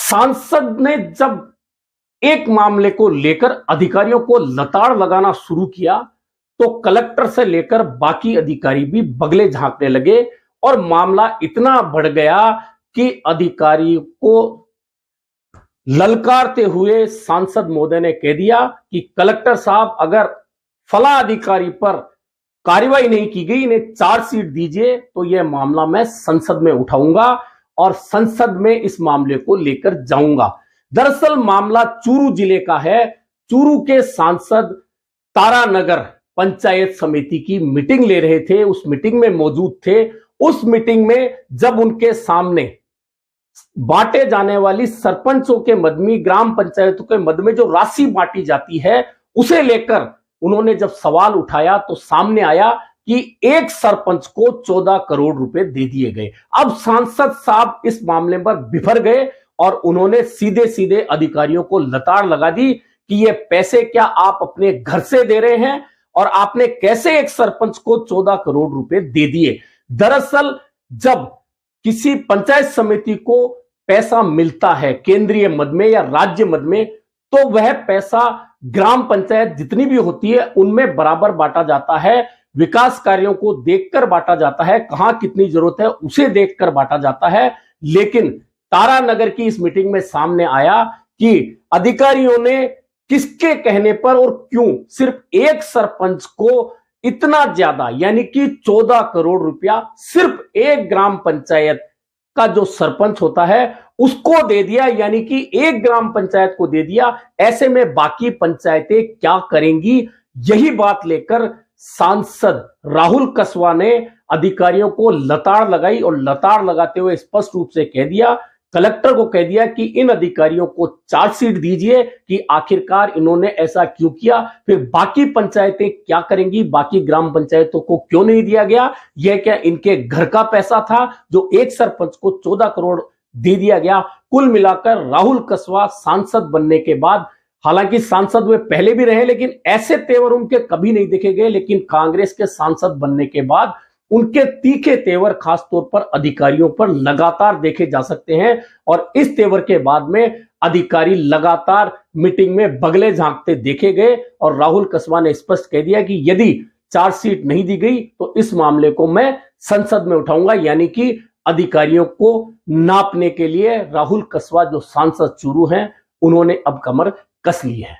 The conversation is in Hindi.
सांसद ने जब एक मामले को लेकर अधिकारियों को लताड़ लगाना शुरू किया तो कलेक्टर से लेकर बाकी अधिकारी भी बगले झांकने लगे और मामला इतना बढ़ गया कि अधिकारी को ललकारते हुए सांसद महोदय ने कह दिया कि कलेक्टर साहब, अगर फला अधिकारी पर कार्रवाई नहीं की गई, इन्हें चार्जशीट दीजिए तो यह मामला मैं संसद में उठाऊंगा और संसद में इस मामले को लेकर जाऊंगा। दरअसल मामला चूरू जिले का है। चूरू के सांसद तारानगर पंचायत समिति की मीटिंग ले रहे थे, उस मीटिंग में मौजूद थे। उस मीटिंग में जब उनके सामने बांटे जाने वाली सरपंचों के मद में, ग्राम पंचायतों के मद में जो राशि बांटी जाती है, उसे लेकर उन्होंने जब सवाल उठाया तो सामने आया कि एक सरपंच को 14 करोड़ रुपए दे दिए गए। अब सांसद साहब इस मामले पर बिफर गए और उन्होंने सीधे सीधे अधिकारियों को लताड़ लगा दी कि ये पैसे क्या आप अपने घर से दे रहे हैं और आपने कैसे एक सरपंच को 14 करोड़ रुपए दे दिए। दरअसल जब किसी पंचायत समिति को पैसा मिलता है केंद्रीय मद में या राज्य मद में, तो वह पैसा ग्राम पंचायत जितनी भी होती है उनमें बराबर बांटा जाता है। विकास कार्यों को देखकर बांटा जाता है, कहां कितनी जरूरत है उसे देखकर बांटा जाता है। लेकिन तारानगर की इस मीटिंग में सामने आया कि अधिकारियों ने किसके कहने पर और क्यों सिर्फ एक सरपंच को इतना ज्यादा, यानी कि 14 करोड़ रुपया सिर्फ एक ग्राम पंचायत का जो सरपंच होता है उसको दे दिया, यानी कि एक ग्राम पंचायत को दे दिया। ऐसे में बाकी पंचायतें क्या करेंगी? यही बात लेकर सांसद राहुल कसवा ने अधिकारियों को लताड़ लगाई और लताड़ लगाते हुए स्पष्ट रूप से कह दिया, कलेक्टर को कह दिया कि इन अधिकारियों को चार्जशीट दीजिए कि आखिरकार इन्होंने ऐसा क्यों किया। फिर बाकी पंचायतें क्या करेंगी? बाकी ग्राम पंचायतों को क्यों नहीं दिया गया? यह क्या इनके घर का पैसा था जो एक सरपंच को 14 करोड़ दे दिया गया? कुल मिलाकर राहुल कसवा सांसद बनने के बाद, हालांकि सांसद वे पहले भी रहे लेकिन ऐसे तेवर उनके कभी नहीं देखे गए, लेकिन कांग्रेस के सांसद बनने के बाद उनके तीखे तेवर खासतौर पर अधिकारियों पर लगातार देखे जा सकते हैं। और इस तेवर के बाद में अधिकारी लगातार मीटिंग में बगले झांकते देखे गए और राहुल कसवा ने स्पष्ट कह दिया कि यदि चार्जशीट नहीं दी गई तो इस मामले को मैं संसद में उठाऊंगा। यानी कि अधिकारियों को नापने के लिए राहुल कसवा जो सांसद चूरू हैं, उन्होंने अब कमर कस ली है।